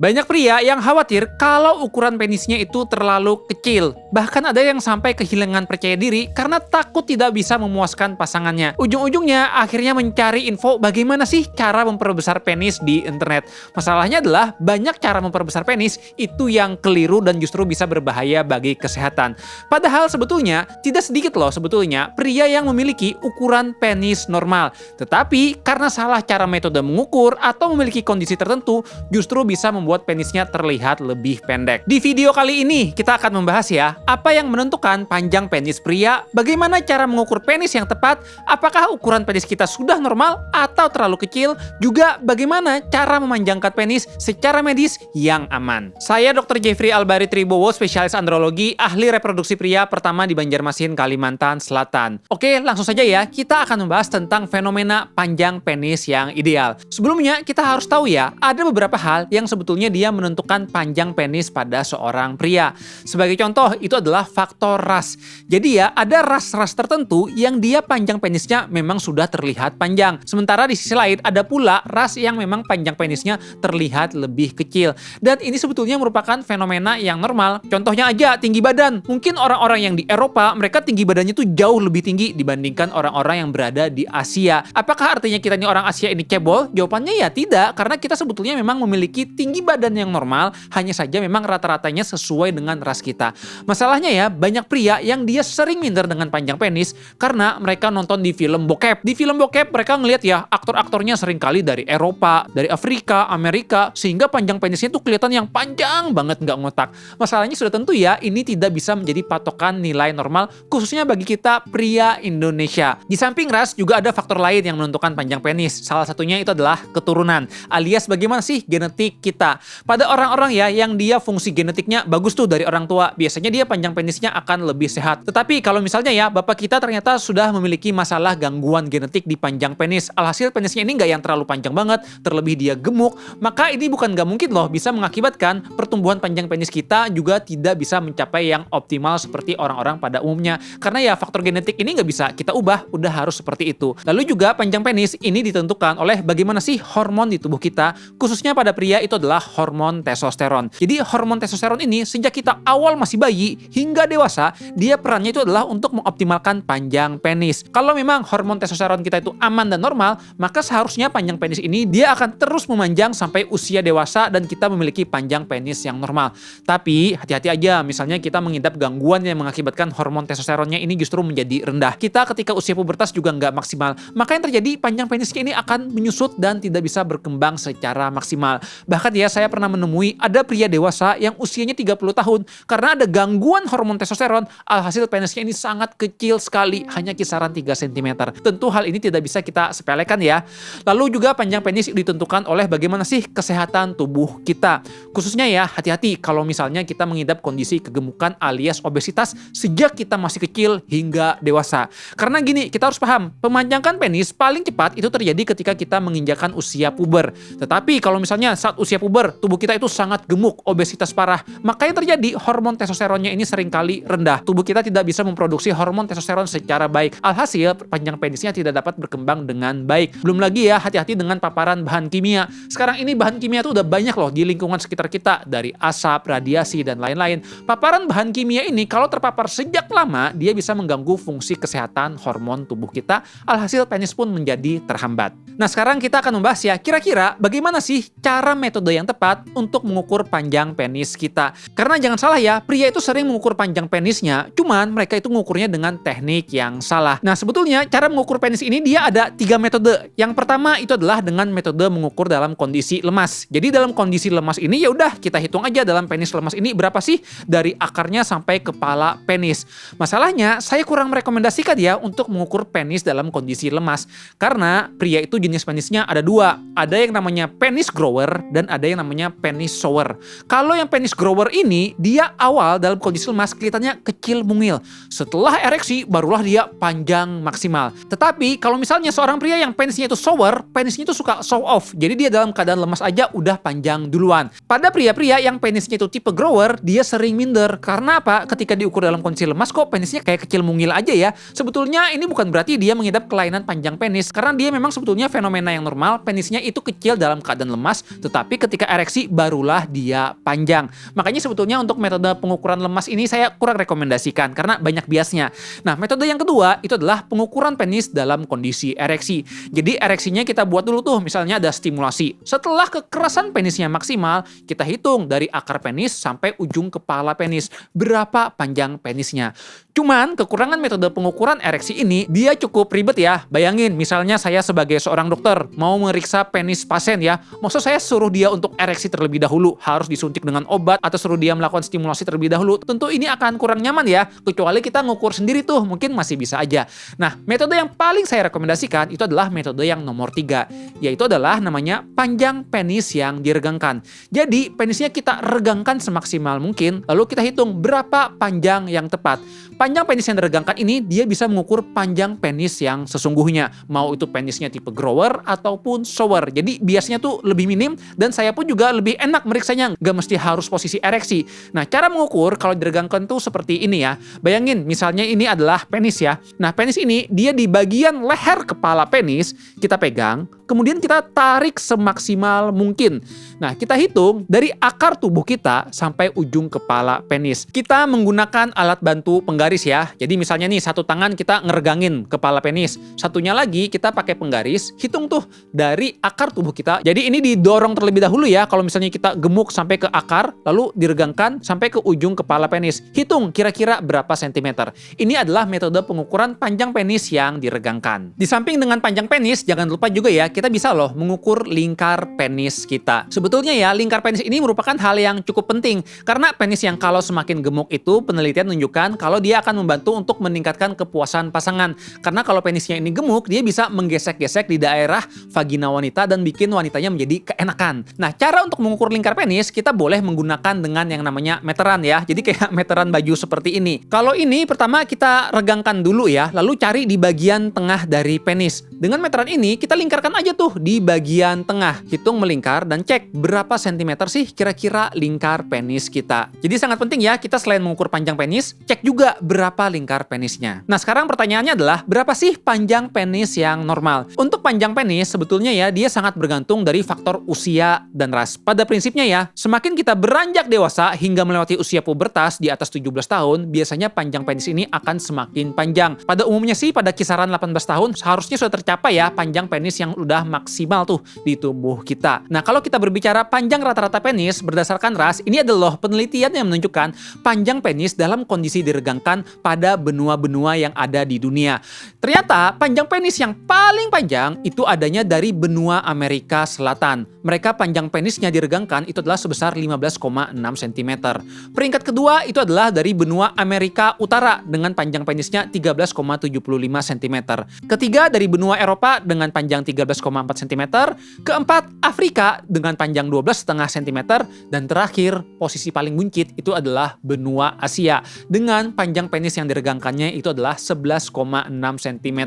Banyak pria yang khawatir kalau ukuran penisnya itu terlalu kecil. Bahkan ada yang sampai kehilangan percaya diri karena takut tidak bisa memuaskan pasangannya. Ujung-ujungnya akhirnya mencari info bagaimana sih cara memperbesar penis di internet. Masalahnya adalah banyak cara memperbesar penis itu yang keliru dan justru bisa berbahaya bagi kesehatan. Padahal sebetulnya tidak sedikit loh sebetulnya pria yang memiliki ukuran penis normal. Tetapi karena salah cara metode mengukur atau memiliki kondisi tertentu justru bisa membuat penisnya terlihat lebih pendek. Di video kali ini kita akan membahas ya, apa yang menentukan panjang penis pria, bagaimana cara mengukur penis yang tepat, apakah ukuran penis kita sudah normal atau terlalu kecil, juga bagaimana cara memanjangkan penis secara medis yang aman. Saya Dr. Jeffrey Albari Tribowo, spesialis andrologi, ahli reproduksi pria pertama di Banjarmasin, Kalimantan Selatan. Oke, langsung saja ya, kita akan membahas tentang fenomena panjang penis yang ideal. Sebelumnya, kita harus tahu ya, ada beberapa hal yang sebetulnya dia menentukan panjang penis pada seorang pria. Sebagai contoh, itu adalah faktor ras. Jadi ya, ada ras-ras tertentu yang dia panjang penisnya memang sudah terlihat panjang. Sementara di sisi lain, ada pula ras yang memang panjang penisnya terlihat lebih kecil. Dan ini sebetulnya merupakan fenomena yang normal. Contohnya aja, tinggi badan. Mungkin orang-orang yang di Eropa, mereka tinggi badannya tuh jauh lebih tinggi dibandingkan orang-orang yang berada di Asia. Apakah artinya kita ini orang Asia ini cebol? Jawabannya ya tidak, karena kita sebetulnya memang memiliki tinggi badan yang normal, hanya saja memang rata-ratanya sesuai dengan ras kita. Masalahnya ya, banyak pria yang dia sering minder dengan panjang penis karena mereka nonton di film bokep. Di film bokep mereka ngelihat ya, aktor-aktornya seringkali dari Eropa, dari Afrika, Amerika, sehingga panjang penisnya tuh kelihatan yang panjang banget, nggak ngotak. Masalahnya sudah tentu ya, ini tidak bisa menjadi patokan nilai normal, khususnya bagi kita pria Indonesia. Di samping ras, juga ada faktor lain yang menentukan panjang penis. Salah satunya itu adalah keturunan, alias bagaimana sih genetik kita. Pada orang-orang ya yang dia fungsi genetiknya bagus tuh dari orang tua, biasanya dia panjang penisnya akan lebih sehat. Tetapi kalau misalnya ya bapak kita ternyata sudah memiliki masalah gangguan genetik di panjang penis, alhasil penisnya ini nggak yang terlalu panjang banget, terlebih dia gemuk, maka ini bukan nggak mungkin loh bisa mengakibatkan pertumbuhan panjang penis kita juga tidak bisa mencapai yang optimal seperti orang-orang pada umumnya. Karena ya faktor genetik ini nggak bisa kita ubah, udah harus seperti itu. Lalu juga panjang penis ini ditentukan oleh bagaimana sih hormon di tubuh kita, khususnya pada pria itu adalah hormon testosteron. Jadi hormon testosteron ini sejak kita awal masih bayi hingga dewasa, dia perannya itu adalah untuk mengoptimalkan panjang penis. Kalau memang hormon testosteron kita itu aman dan normal, maka seharusnya panjang penis ini dia akan terus memanjang sampai usia dewasa dan kita memiliki panjang penis yang normal. Tapi hati-hati aja, misalnya kita mengidap gangguan yang mengakibatkan hormon testosteronnya ini justru menjadi rendah. Kita ketika usia pubertas juga nggak maksimal. Maka yang terjadi panjang penisnya ini akan menyusut dan tidak bisa berkembang secara maksimal. Bahkan ya saya pernah menemui ada pria dewasa yang usianya 30 tahun karena ada gangguan hormon testosteron, alhasil penisnya ini sangat kecil sekali, hanya kisaran 3 cm. Tentu hal ini tidak bisa kita sepelekan ya. Lalu juga panjang penis ditentukan oleh bagaimana sih kesehatan tubuh kita. Khususnya ya, hati-hati kalau misalnya kita mengidap kondisi kegemukan alias obesitas sejak kita masih kecil hingga dewasa. Karena gini, kita harus paham, pemanjangan penis paling cepat itu terjadi ketika kita menginjakan usia puber. Tetapi kalau misalnya saat usia puber, tubuh kita itu sangat gemuk, obesitas parah, maka yang terjadi hormon testosteronnya ini seringkali rendah. Tubuh kita tidak bisa memproduksi hormon testosteron secara baik. Alhasil, panjang penisnya tidak dapat berkembang dengan baik. Belum lagi ya, hati-hati dengan paparan bahan kimia. Sekarang ini bahan kimia itu udah banyak loh di lingkungan sekitar kita, dari asap, radiasi, dan lain-lain. Paparan bahan kimia ini kalau terpapar sejak lama, dia bisa mengganggu fungsi kesehatan hormon tubuh kita, alhasil penis pun menjadi terhambat. Nah, sekarang kita akan membahas ya, kira-kira bagaimana sih cara metode yang tepat untuk mengukur panjang penis kita. Karena jangan salah ya, pria itu sering mengukur panjang penisnya, cuman mereka itu mengukurnya dengan teknik yang salah. Nah, sebetulnya cara mengukur penis ini dia ada 3 metode. Yang pertama itu adalah dengan metode mengukur dalam kondisi lemas. Jadi dalam kondisi lemas ini ya udah kita hitung aja dalam penis lemas ini berapa sih dari akarnya sampai kepala penis. Masalahnya saya kurang merekomendasikan ya untuk mengukur penis dalam kondisi lemas. Karena pria itu jenis penisnya ada 2. Ada yang namanya penis grower dan ada yang namanya penis shower. Kalau yang penis grower ini, dia awal dalam kondisi lemas kelihatannya kecil mungil. Setelah ereksi, barulah dia panjang maksimal. Tetapi kalau misalnya seorang pria yang penisnya itu shower, penisnya itu suka show off. Jadi dia dalam keadaan lemas aja udah panjang duluan. Pada pria-pria yang penisnya itu tipe grower, dia sering minder. Karena apa? Ketika diukur dalam kondisi lemas kok penisnya kayak kecil mungil aja ya. Sebetulnya ini bukan berarti dia mengidap kelainan panjang penis. Karena dia memang sebetulnya fenomena yang normal, penisnya itu kecil dalam keadaan lemas, tetapi ketika ereksi barulah dia panjang. Makanya sebetulnya untuk metode pengukuran lemas ini saya kurang rekomendasikan karena banyak biasnya. Nah, metode yang kedua itu adalah pengukuran penis dalam kondisi ereksi. Jadi ereksinya kita buat dulu tuh, misalnya ada stimulasi. Setelah kekerasan penisnya maksimal, kita hitung dari akar penis sampai ujung kepala penis. Berapa panjang penisnya. Cuman kekurangan metode pengukuran ereksi ini dia cukup ribet ya. Bayangin misalnya saya sebagai seorang dokter mau meriksa penis pasien ya. Maksud saya suruh dia untuk ereksi terlebih dahulu, harus disuntik dengan obat atau suruh dia melakukan stimulasi terlebih dahulu. Tentu ini akan kurang nyaman ya. Kecuali kita ngukur sendiri tuh, mungkin masih bisa aja. Nah, metode yang paling saya rekomendasikan itu adalah metode yang nomor 3, yaitu adalah namanya panjang penis yang diregangkan. Jadi penisnya kita regangkan semaksimal mungkin, lalu kita hitung berapa panjang yang tepat. Panjang penis yang diregangkan ini dia bisa mengukur panjang penis yang sesungguhnya. Mau itu penisnya tipe grower ataupun shower. Jadi biasanya tuh lebih minim dan saya pun juga lebih enak meriksanya. Nggak mesti harus posisi ereksi. Nah, cara mengukur kalau diregangkan tuh seperti ini ya. Bayangin misalnya ini adalah penis ya. Nah, penis ini dia di bagian leher kepala penis kita pegang. Kemudian kita tarik semaksimal mungkin. Nah, kita hitung dari akar tubuh kita sampai ujung kepala penis. Kita menggunakan alat bantu penggaris ya. Jadi misalnya nih satu tangan kita ngeregangin kepala penis. Satunya lagi kita pakai penggaris. Hitung tuh dari akar tubuh kita. Jadi ini didorong terlebih dahulu ya. Kalau misalnya kita gemuk sampai ke akar, lalu diregangkan sampai ke ujung kepala penis. Hitung kira-kira berapa sentimeter. Ini adalah metode pengukuran panjang penis yang diregangkan. Di samping dengan panjang penis, jangan lupa juga ya, kita bisa loh mengukur lingkar penis kita. Sebetulnya ya, lingkar penis ini merupakan hal yang cukup penting. Karena penis yang kalau semakin gemuk itu, penelitian menunjukkan kalau dia akan membantu untuk meningkatkan kepuasan pasangan. Karena kalau penisnya ini gemuk, dia bisa menggesek-gesek di daerah vagina wanita dan bikin wanitanya menjadi keenakan. Nah, cara untuk mengukur lingkar penis, kita boleh menggunakan dengan yang namanya meteran ya. Jadi kayak meteran baju seperti ini. Kalau ini, pertama kita regangkan dulu ya, lalu cari di bagian tengah dari penis. Dengan meteran ini, kita lingkarkan aja tuh di bagian tengah. Hitung melingkar dan cek berapa sentimeter sih kira-kira lingkar penis kita. Jadi sangat penting ya, kita selain mengukur panjang penis, cek juga berapa lingkar penisnya. Nah, sekarang pertanyaannya adalah, berapa sih panjang penis yang normal? Untuk panjang penis, sebetulnya ya, dia sangat bergantung dari faktor usia dan ras. Pada prinsipnya ya, semakin kita beranjak dewasa hingga melewati usia pubertas di atas 17 tahun, biasanya panjang penis ini akan semakin panjang. Pada umumnya sih, pada kisaran 18 tahun, seharusnya sudah tercapai ya, panjang penis yang udah maksimal tuh di tubuh kita. Nah, kalau kita berbicara panjang rata-rata penis berdasarkan ras, ini adalah penelitian yang menunjukkan panjang penis dalam kondisi diregangkan pada benua-benua yang ada di dunia. Ternyata panjang penis yang paling panjang itu adanya dari benua Amerika Selatan. Mereka panjang penisnya diregangkan itu adalah sebesar 15,6 cm. Peringkat kedua itu adalah dari benua Amerika Utara dengan panjang penisnya 13,75 cm. Ketiga dari benua Eropa dengan panjang 13,4 cm. Keempat, Afrika dengan panjang 12,5 cm. Dan terakhir, posisi paling buncit itu adalah benua Asia dengan panjang penis yang diregangkannya itu adalah 11,6 cm.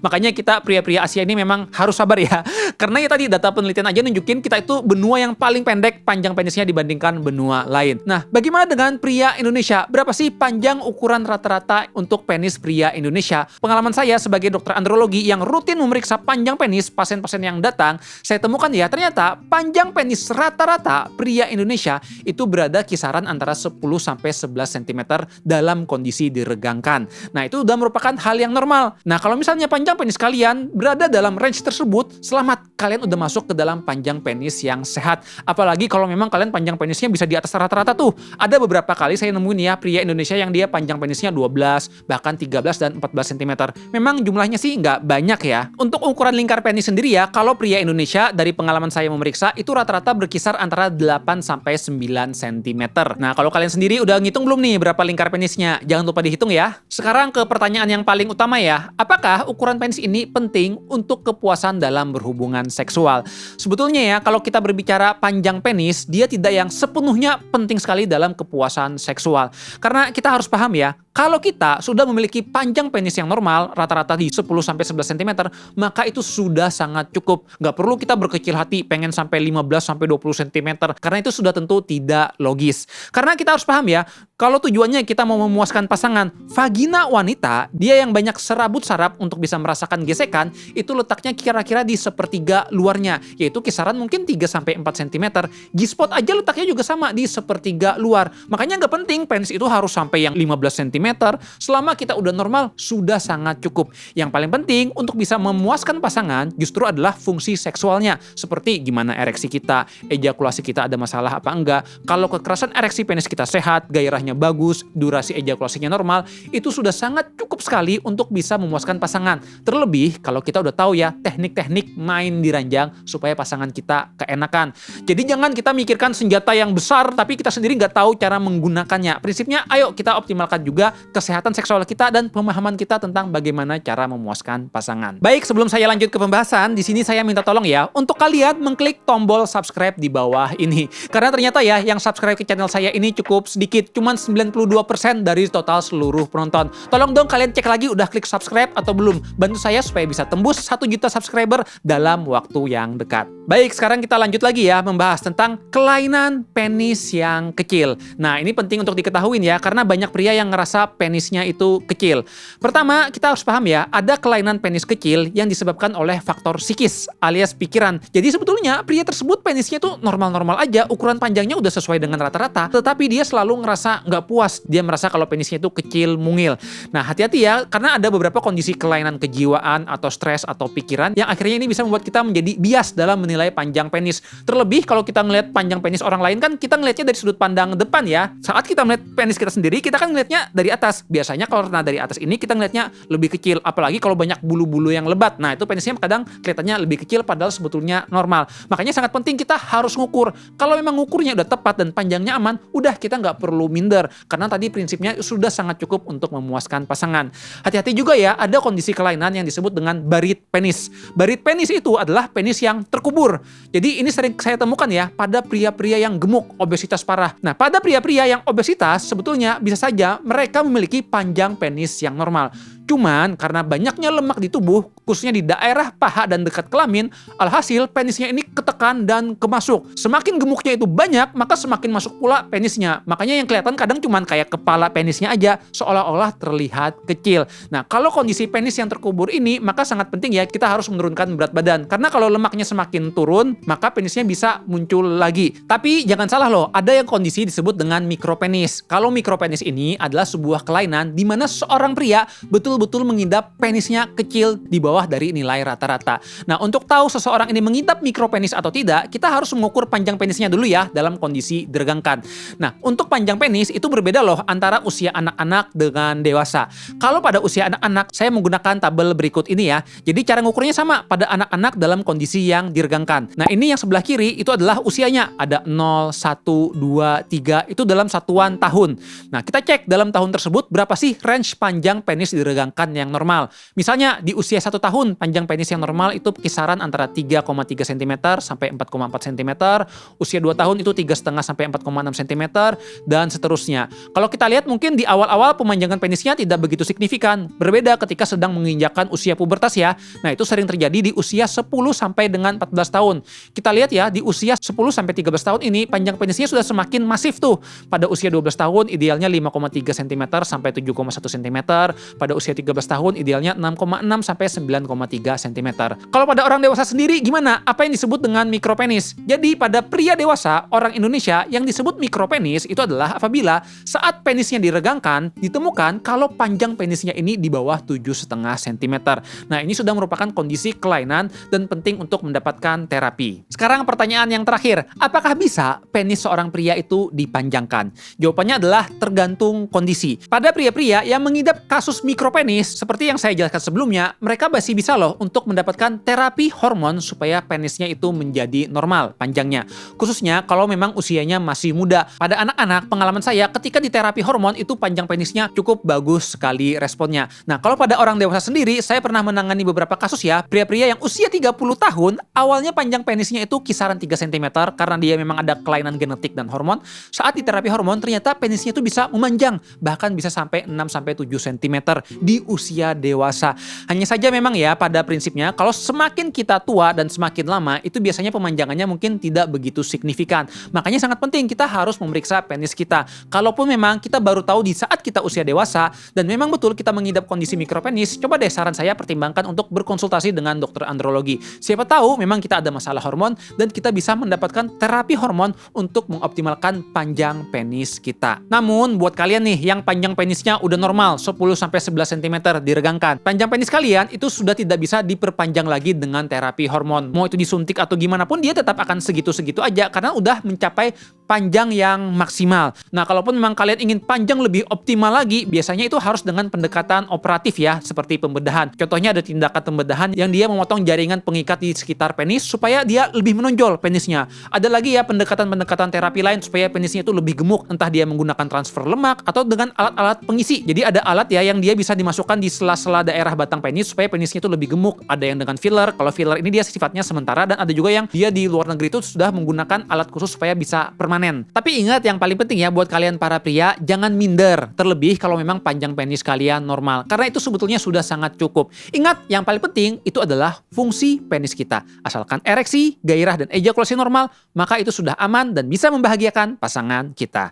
Makanya kita pria-pria Asia ini memang harus sabar ya. Karena ya tadi data penelitian aja nunjukin kita itu benua yang paling pendek panjang penisnya dibandingkan benua lain. Nah, bagaimana dengan pria Indonesia? Berapa sih panjang ukuran rata-rata untuk penis pria Indonesia? Pengalaman saya sebagai dokter andrologi yang rutin memeriksa panjang penis pasien-pasien yang datang, saya temukan ya ternyata panjang penis rata-rata pria Indonesia itu berada kisaran antara 10 sampai 11 cm dalam kondisi diregangkan. Nah, itu udah merupakan hal yang normal. Nah, kalau misalnya panjang penis kalian berada dalam range tersebut, selamat, kalian udah masuk ke dalam panjang penis yang sehat. Apalagi kalau memang kalian panjang penisnya bisa di atas rata-rata tuh. Ada beberapa kali saya nemuin ya pria Indonesia yang dia panjang penisnya 12, bahkan 13 dan 14 cm. Memang jumlahnya sih nggak banyak ya. Untuk ukuran lingkar penis sendiri ya, kalau pria Indonesia dari pengalaman saya memeriksa itu rata-rata berkisar antara 8 sampai 9 cm. Nah, kalau kalian sendiri udah ngitung belum nih berapa lingkar penisnya? Jangan lupa dihitung ya. Sekarang ke pertanyaan yang paling utama ya. Apakah ukuran penis ini penting untuk kepuasan dalam berhubungan seksual? Sebetulnya ya, kalau kita berbicara panjang penis, dia tidak yang sepenuhnya penting sekali dalam kepuasan seksual. Karena kita harus paham ya, Kalau kita sudah memiliki panjang penis yang normal, rata-rata di 10-11 cm, maka itu sudah sangat cukup. Nggak perlu kita berkecil hati pengen sampai 15-20 cm, karena itu sudah tentu tidak logis. Karena kita harus paham ya, kalau tujuannya kita mau memuaskan pasangan, vagina wanita, dia yang banyak serabut saraf untuk bisa merasakan gesekan, itu letaknya kira-kira di sepertiga luarnya, yaitu kisaran mungkin 3-4 cm. G-spot aja letaknya juga sama di sepertiga luar. Makanya nggak penting penis itu harus sampai yang 15 cm, selama kita udah normal, sudah sangat cukup. Yang paling penting untuk bisa memuaskan pasangan justru adalah fungsi seksualnya, seperti gimana ereksi kita, ejakulasi kita ada masalah apa enggak. Kalau kekerasan ereksi penis kita sehat, gairahnya bagus, durasi ejakulasinya normal, itu sudah sangat cukup sekali untuk bisa memuaskan pasangan. Terlebih kalau kita udah tahu ya teknik-teknik main di ranjang supaya pasangan kita keenakan. Jadi jangan kita mikirkan senjata yang besar tapi kita sendiri nggak tahu cara menggunakannya. Prinsipnya ayo kita optimalkan juga kesehatan seksual kita dan pemahaman kita tentang bagaimana cara memuaskan pasangan. Baik, sebelum saya lanjut ke pembahasan, di sini saya minta tolong ya untuk kalian mengklik tombol subscribe di bawah ini. Karena ternyata ya yang subscribe ke channel saya ini cukup sedikit, cuman 92% dari total seluruh penonton. Tolong dong kalian cek lagi udah klik subscribe atau belum. Bantu saya supaya bisa tembus 1 juta subscriber dalam waktu yang dekat. Baik, sekarang kita lanjut lagi ya membahas tentang kelainan penis yang kecil. Nah, ini penting untuk diketahui ya karena banyak pria yang ngerasa penisnya itu kecil. Pertama, kita harus paham ya, ada kelainan penis kecil yang disebabkan oleh faktor psikis alias pikiran. Jadi sebetulnya pria tersebut penisnya itu normal-normal aja, ukuran panjangnya udah sesuai dengan rata-rata, tetapi dia selalu ngerasa nggak puas. Dia merasa kalau penisnya itu kecil, mungil. Nah, hati-hati ya, karena ada beberapa kondisi kelainan kejiwaan atau stres atau pikiran yang akhirnya ini bisa membuat kita menjadi bias dalam menilai panjang penis. Terlebih kalau kita ngelihat panjang penis orang lain kan kita ngelihatnya dari sudut pandang depan ya. Saat kita melihat penis kita sendiri, kita kan ngelihatnya dari atas. Biasanya kalau dari atas ini kita ngelihatnya lebih kecil, apalagi kalau banyak bulu-bulu yang lebat. Nah, itu penisnya kadang kelihatannya lebih kecil padahal sebetulnya normal. Makanya sangat penting kita harus ngukur. Kalau memang ngukurnya udah tepat dan panjangnya aman, udah kita nggak perlu minder. Karena tadi prinsipnya sudah sangat cukup untuk memuaskan pasangan. Hati-hati juga ya, ada kondisi kelainan yang disebut dengan barit penis. Barit penis itu adalah penis yang terkubur. Jadi ini sering saya temukan ya pada pria-pria yang gemuk, obesitas parah. Nah, pada pria-pria yang obesitas sebetulnya bisa saja mereka memiliki panjang penis yang normal. Cuman karena banyaknya lemak di tubuh, khususnya di daerah paha dan dekat kelamin, alhasil penisnya ini ketekan dan kemasuk. Semakin gemuknya itu banyak, maka semakin masuk pula penisnya. Makanya yang kelihatan kadang cuman kayak kepala penisnya aja, seolah-olah terlihat kecil. Nah, kalau kondisi penis yang terkubur ini, maka sangat penting ya kita harus menurunkan berat badan. Karena kalau lemaknya semakin turun, maka penisnya bisa muncul lagi. Tapi jangan salah loh, ada yang kondisi disebut dengan mikropenis. Kalau mikropenis ini adalah sebuah kelainan di mana seorang pria betul-betul mengidap penisnya kecil di bawah dari nilai rata-rata. Nah, untuk tahu seseorang ini mengidap mikropenis atau tidak, kita harus mengukur panjang penisnya dulu ya dalam kondisi diregangkan. Nah, untuk panjang penis itu berbeda loh antara usia anak-anak dengan dewasa. Kalau pada usia anak-anak, saya menggunakan tabel berikut ini ya. Jadi cara ngukurnya sama pada anak-anak dalam kondisi yang diregangkan. Nah, ini yang sebelah kiri itu adalah usianya. Ada 0, 1, 2, 3, itu dalam satuan tahun. Nah, kita cek dalam tahun tersebut berapa sih range panjang penis diregangkan yang normal. Misalnya di usia 1 tahun, panjang penis yang normal itu kisaran antara 3,3 cm sampai 4,4 cm. Usia 2 tahun itu 3,5 sampai 4,6 cm dan seterusnya. Kalau kita lihat mungkin di awal-awal pemanjangan penisnya tidak begitu signifikan. Berbeda ketika sedang menginjakkan usia pubertas ya. Nah, itu sering terjadi di usia 10 sampai dengan 14 tahun. Kita lihat ya, di usia 10 sampai 13 tahun ini panjang penisnya sudah semakin masif tuh. Pada usia 12 tahun idealnya 5,3 cm sampai 7,1 cm. Pada usia 13 tahun idealnya 6,6 sampai 9,3 cm. Kalau pada orang dewasa sendiri gimana? Apa yang disebut dengan mikropenis? Jadi pada pria dewasa orang Indonesia yang disebut mikropenis itu adalah apabila saat penisnya diregangkan ditemukan kalau panjang penisnya ini di bawah 7,5 cm. Nah, ini sudah merupakan kondisi kelainan dan penting untuk mendapatkan terapi. Sekarang pertanyaan yang terakhir, apakah bisa penis seorang pria itu dipanjangkan? Jawabannya adalah tergantung kondisi. Pada pria-pria yang mengidap kasus mikropenis penis, seperti yang saya jelaskan sebelumnya, mereka masih bisa loh untuk mendapatkan terapi hormon supaya penisnya itu menjadi normal panjangnya. Khususnya kalau memang usianya masih muda. Pada anak-anak, pengalaman saya ketika di terapi hormon itu panjang penisnya cukup bagus sekali responnya. Nah, kalau pada orang dewasa sendiri, saya pernah menangani beberapa kasus ya, pria-pria yang usia 30 tahun, awalnya panjang penisnya itu kisaran 3 cm karena dia memang ada kelainan genetik dan hormon. Saat di terapi hormon, ternyata penisnya itu bisa memanjang, bahkan bisa sampai 6-7 cm di usia dewasa. Hanya saja memang ya, pada prinsipnya, kalau semakin kita tua dan semakin lama, itu biasanya pemanjangannya mungkin tidak begitu signifikan. Makanya sangat penting kita harus memeriksa penis kita. Kalaupun memang kita baru tahu di saat kita usia dewasa, dan memang betul kita mengidap kondisi mikropenis, coba deh saran saya pertimbangkan untuk berkonsultasi dengan dokter andrologi. Siapa tahu memang kita ada masalah hormon, dan kita bisa mendapatkan terapi hormon untuk mengoptimalkan panjang penis kita. Namun, buat kalian nih yang panjang penisnya udah normal, 10-11 cm diregangkan, panjang penis kalian itu sudah tidak bisa diperpanjang lagi dengan terapi hormon. Mau itu disuntik atau gimana pun, dia tetap akan segitu-segitu aja karena udah mencapai panjang yang maksimal. Nah, kalaupun memang kalian ingin panjang lebih optimal lagi, biasanya itu harus dengan pendekatan operatif ya, seperti pembedahan. Contohnya ada tindakan pembedahan yang dia memotong jaringan pengikat di sekitar penis supaya dia lebih menonjol penisnya. Ada lagi ya pendekatan-pendekatan terapi lain supaya penisnya itu lebih gemuk, entah dia menggunakan transfer lemak atau dengan alat-alat pengisi. Jadi ada alat ya yang dia bisa dimasukkan di sela-sela daerah batang penis supaya penisnya itu lebih gemuk. Ada yang dengan filler. Kalau filler ini dia sifatnya sementara, dan ada juga yang dia di luar negeri itu sudah menggunakan alat khusus supaya bisa permanen. Tapi ingat yang paling penting ya buat kalian para pria, jangan minder. Terlebih kalau memang panjang penis kalian normal. Karena itu sebetulnya sudah sangat cukup. Ingat, yang paling penting itu adalah fungsi penis kita. Asalkan ereksi, gairah, dan ejakulasi normal, maka itu sudah aman dan bisa membahagiakan pasangan kita.